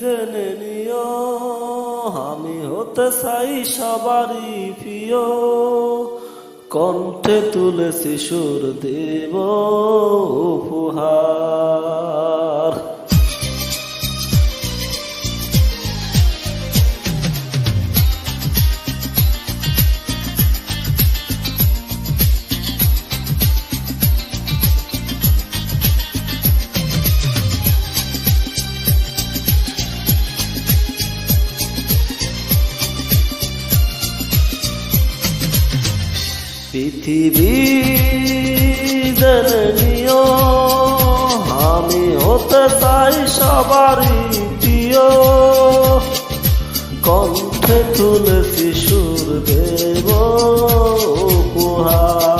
জেনে নিও আমি হতে চাই সবারই প্রিয়, কণ্ঠে তুলেছি সুর দেব উপহার। পৃথিবী জেনে নিও আমি হতে চাই সবারই প্রিয়, কণ্ঠে তুলেছি সুর দেব উপহার।